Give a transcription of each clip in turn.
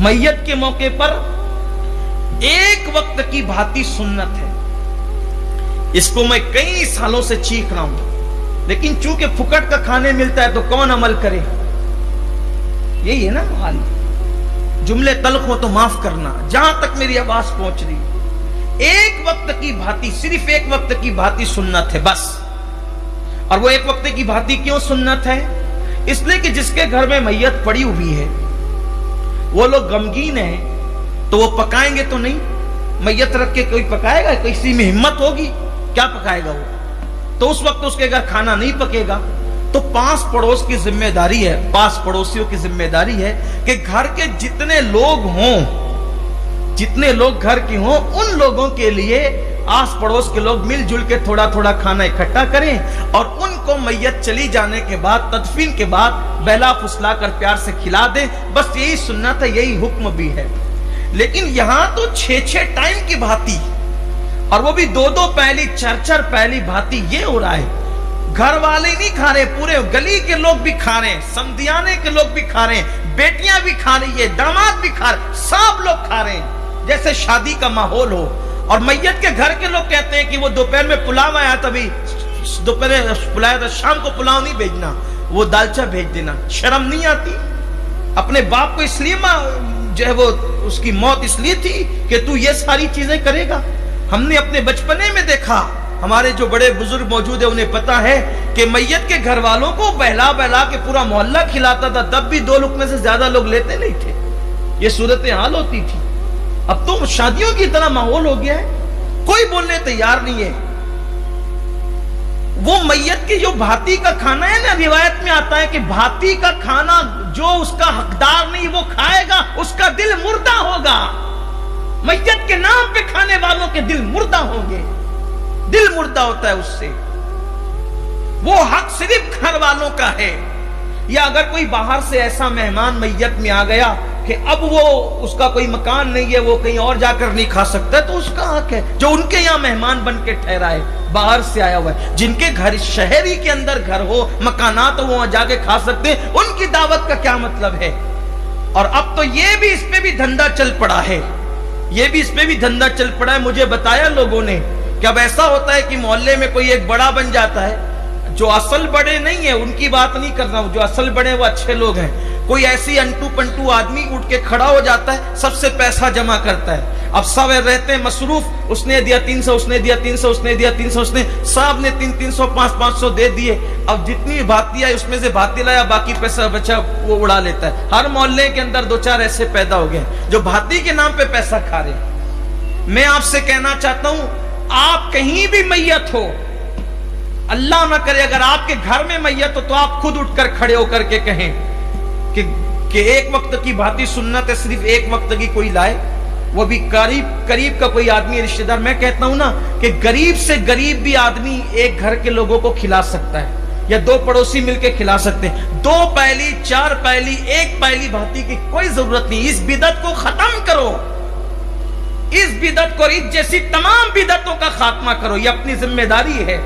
मैयत के मौके पर एक वक्त की भांति सुन्नत है। इसको मैं कई सालों से चीख रहा हूं, लेकिन चूंकि फुकट का खाने मिलता है तो कौन अमल करे। यही है ना हाल। जुमले तल्ख हो तो माफ करना, जहां तक मेरी आवाज पहुंच रही। एक वक्त की भांति, सिर्फ एक वक्त की भांति सुन्नत है बस। और वो एक वक्त की भांति क्यों सुन्नत है? इसलिए कि जिसके घर में मैयत पड़ी हुई है, वो लोग गमगीन है, तो वो पकाएंगे तो नहीं। मैयत रख के कोई पकाएगा? किसी में हिम्मत होगी? क्या पकाएगा वो? तो उस वक्त उसके घर खाना नहीं पकेगा। तो पास पड़ोस की जिम्मेदारी है, पास पड़ोसियों की जिम्मेदारी है कि घर के जितने लोग हों, जितने लोग घर के हों, उन लोगों के लिए आस पड़ोस के लोग मिलजुल के थोड़ा थोड़ा खाना इकट्ठा करें और उनको मैयत चली जाने के बाद, तदफीन के बाद बहला फुसला कर प्यार से खिला दें। बस यही सुन्नत है, यही हुक्म भी है। लेकिन यहां तो 6-6 टाइम की भांति, और वो भी 2-2 पहली, 4-4 पहली भांति ये हो रहा है। घर वाले नहीं खा रहे, पूरे गली के लोग भी खा रहे हैं, समधियाने के लोग भी खा रहे हैं, बेटियां भी खा रही है, दामाद भी खा रहे, सब लोग खा रहे हैं जैसे शादी का माहौल हो। और मैयत के घर के लोग कहते हैं कि वो दोपहर में पुलाव आया, तभी दोपहर पुलाया था, शाम को पुलाव नहीं भेजना, वो दालचा भेज देना। शर्म नहीं आती? अपने बाप को इसलिए जो है वो उसकी मौत इसलिए थी कि तू ये सारी चीजें करेगा। हमने अपने बचपने में देखा, हमारे जो बड़े बुजुर्ग मौजूद है उन्हें पता है कि मैयत के घर वालों को बहला बहला के पूरा मोहल्ला खिलाता था, तब भी 2 लुकमे से ज्यादा लोग लेते नहीं थे। ये सूरत हाल होती थी। अब तो शादियों की तरह माहौल हो गया है, कोई बोलने तैयार नहीं है। वो मैयत की जो भांति का खाना है ना, रिवायत में आता है कि भांति का खाना जो उसका हकदार नहीं वो खाएगा, उसका दिल मुर्दा होगा। मैयत के नाम पे खाने वालों के दिल मुर्दा होंगे, दिल मुर्दा होता है उससे। वो हक सिर्फ घर वालों का है। या अगर कोई बाहर से ऐसा मेहमान मैयत में आ गया कि अब वो उसका कोई मकान नहीं है, वो कहीं और जाकर नहीं खा सकता, तो उसका हक है जो उनके यहाँ मेहमान बन के ठहरा है, बाहर से आया हुआ है। जिनके घर शहरी के अंदर घर हो, मकानात हो, वो वहां जाके खा सकते हैं, उनकी दावत का क्या मतलब है। और अब तो ये भी इस पे भी धंधा चल पड़ा है, ये भी इस पे भी धंधा चल पड़ा है। मुझे बताया लोगों ने कि अब ऐसा होता है कि मोहल्ले में कोई एक बड़ा बन जाता है, जो असल बड़े नहीं है उनकी बात नहीं कर रहा हूं, जो असल बड़े वो अच्छे लोग हैं। कोई ऐसी अंटू पंटू आदमी उठ के खड़ा हो जाता है, सबसे पैसा जमा करता है। अब सब रहते हैं मसरूफ, उसने दिया 300, उसने दिया 300, उसने दिया 300, उसने सब ने 300, 500 दे दिए। अब जितनी भाती आई उसमें से भाती लाया, बाकी पैसा बचा वो उड़ा लेता है। हर मोहल्ले के अंदर 2-4 ऐसे पैदा हो गए जो भाती के नाम पे पैसा खा रहे। मैं आपसे कहना चाहता हूं, आप कहीं भी मैयत हो, अल्लाह ना करे अगर आपके घर में मैयत हो, तो आप खुद उठकर खड़े होकर के कहें कि एक वक्त की भांति सुन्नत है, सिर्फ एक वक्त की कोई लाए, वो भी करीब का कोई आदमी रिश्तेदार। मैं कहता हूं ना कि गरीब से गरीब भी आदमी एक घर के लोगों को खिला सकता है, या 2 पड़ोसी मिलकर खिला सकते हैं। 2 पहली, 4 पहली, 1 पहली भांति की कोई जरूरत नहीं। इस बिदत को खत्म करो, इस बिदत को, इस जैसी तमाम बिदतों का खात्मा करो, ये अपनी जिम्मेदारी है।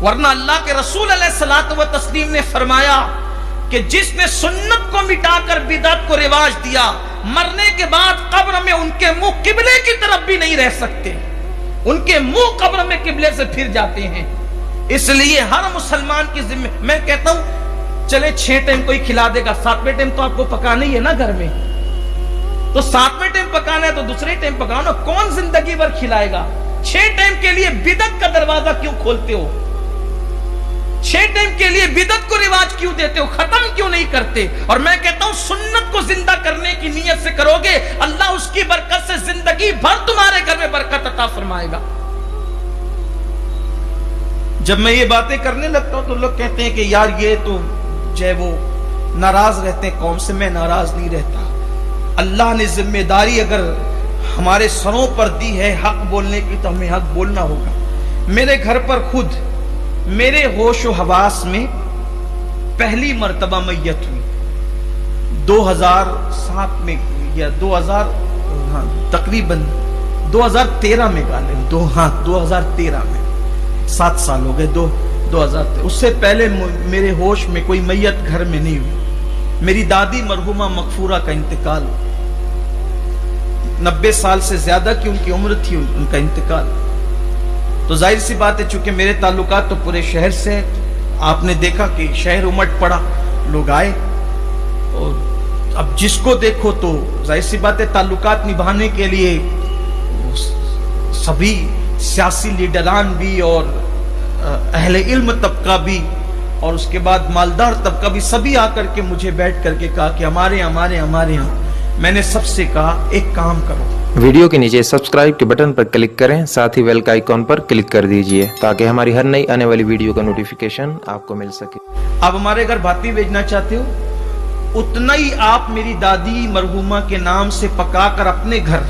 वरना अल्लाह के रसूल अलैहिस्सलातु व तस्लीम ने फरमाया कि जिसने सुन्नत को मिटाकर बिदअत को रिवाज दिया, मरने के बाद कब्र में उनके मुंह किबले की तरफ भी नहीं रह सकते, उनके मुंह कब्र में किबले से फिर जाते हैं। इसलिए हर मुसलमान की जिम्मे, मैं कहता हूं चले 6 टाइम कोई खिला देगा, 7वें टाइम तो आपको पकाना ही है ना घर में, तो 7वें टाइम पकाना है तो दूसरे टाइम पकाओ ना। कौन जिंदगी भर खिलाएगा? 6 टाइम के लिए बिदअत का दरवाजा क्यों खोलते हो? 6 टाइम के लिए बिदअत को रिवाज क्यों देते हो? खत्म क्यों नहीं करते? और मैं कहता हूं सुन्नत को जिंदा करने की नीयत से करोगे, अल्लाह उसकी बरकत से जिंदगी भर तुम्हारे घर में बरकत अता फरमाएगा। जब मैं ये बातें करने लगता हूं तो लोग कहते हैं कि यार ये तो जो है वो नाराज रहते हैं कौम से। मैं नाराज नहीं रहता। अल्लाह ने जिम्मेदारी अगर हमारे सरों पर दी है हक बोलने की, तो हमें हक बोलना होगा। मेरे घर पर खुद मेरे होश व हवास में पहली मर्तबा मैयत हुई 2007 में, या 2000, हाँ तकरीबन 2013 में गालिब, 2013 में, 7 साल हो गए, 2013। उससे पहले मेरे होश में कोई मैयत घर में नहीं हुई। मेरी दादी मरहुमा मगफूरा का इंतकाल, 90 साल से ज्यादा की उनकी उम्र थी उनका इंतकाल। तो जाहिर सी बात है, चूंकि मेरे ताल्लुकात तो पूरे शहर से, आपने देखा कि शहर उमड़ पड़ा, लोग आए, और अब जिसको देखो तो जाहिर सी बात है ताल्लुकात निभाने के लिए सभी सियासी लीडरान भी और अहले इल्म तबका भी और उसके बाद मालदार तबका भी, सभी आकर के मुझे बैठ करके कहा कि हमारे यहाँ। मैंने सबसे कहा एक काम करो, वीडियो के नीचे सब्सक्राइब के बटन पर क्लिक करें, साथ ही बेल का आइकॉन पर क्लिक कर दीजिए ताकि हमारी हर नई आने वाली वीडियो का नोटिफिकेशन आपको मिल सके। आप हमारे घर भाती भेजना चाहते हो, उतना ही आप मेरी दादी मरहूमा के नाम से पकाकर अपने घर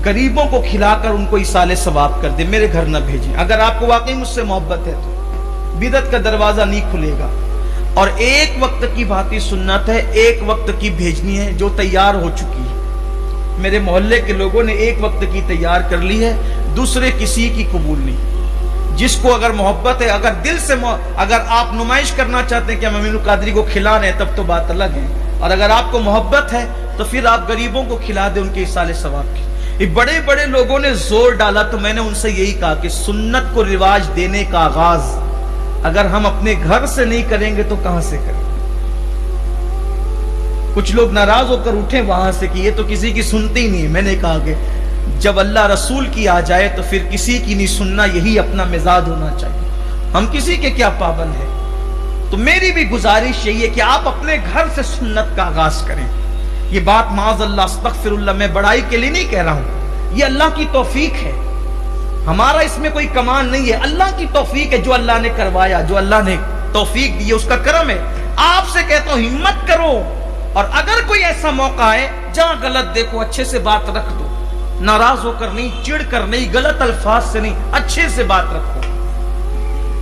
गरीबों को खिलाकर उनको इसाले सवाब कर दे, मेरे घर न भेजें। अगर आपको वाकई मुझसे मोहब्बत है तो बिदअत का दरवाजा नहीं खुलेगा। और एक वक्त की भांति सुन्नत है, एक वक्त की भेजनी है जो तैयार हो चुकी है। मेरे मोहल्ले के लोगों ने एक वक्त की तैयार कर ली है, दूसरे किसी की कबूल नहीं। जिसको अगर मोहब्बत है, अगर दिल से अगर आप नुमाइश करना चाहते हैं कि हम अमीनुल कादरी को खिला रहे हैं, तब तो बात अलग है। और अगर आपको मोहब्बत है तो फिर आप गरीबों को खिला दे उनके इसाले सवाब की। बड़े बड़े लोगों ने जोर डाला तो मैंने उनसे यही कहा कि सुन्नत को रिवाज देने का आगाज अगर हम अपने घर से नहीं करेंगे तो कहां से करेंगे। कुछ लोग नाराज होकर उठे वहां से कि ये तो किसी की सुनते ही नहीं। मैंने कहा कि जब अल्लाह रसूल की आ जाए तो फिर किसी की नहीं सुनना, यही अपना मिजाज होना चाहिए। हम किसी के क्या पाबंद है। तो मेरी भी गुजारिश यही है कि आप अपने घर से सुन्नत का आगाज करें। ये बात माज़अल्लाह अस्तग़फिरुल्लाह मैं बड़ाई के लिए नहीं कह रहा हूं, ये अल्लाह की तौफीक है, हमारा इसमें कोई कमाल नहीं है। अल्लाह की तौफीक है, जो अल्लाह ने करवाया, जो अल्लाह ने तौफीक दी है उसका करम है। आपसे कहता हूं हिम्मत करो, और अगर कोई ऐसा मौका है जहां गलत देखो अच्छे से बात रख दो, नाराज होकर नहीं, चिढ़ कर नहीं, गलत अल्फाज से नहीं, अच्छे से बात रखो।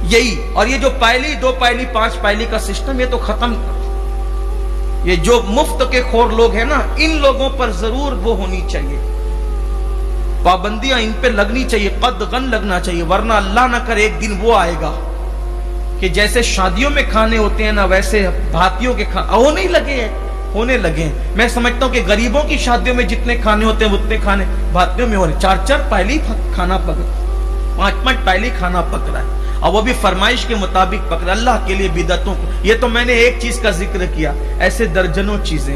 यही, और ये जो पहली, 2 पहली, 5 पहली का सिस्टम, ये तो खत्म करो। ये जो मुफ्त के खोर लोग हैं ना, इन लोगों पर जरूर वो होनी चाहिए, पाबंदियां इन पे लगनी चाहिए, कदगन लगना चाहिए, वरना अल्लाह ना करे एक दिन वो आएगा कि जैसे शादियों में खाने होते हैं ना, वैसे भातियों के होने लगे। मैं समझता हूं कि गरीबों की शादियों में जितने खाने होते हैं उतने खाने भातियों में हो रहे। 4-4 पहली खाना पक रहा है, 5-5 पहली खाना पक रहा है, और वो भी फरमाइश के मुताबिक पकड़ा। अल्लाह के लिए बिदअतों को, ये तो मैंने एक चीज का जिक्र किया, ऐसे दर्जनों चीजें।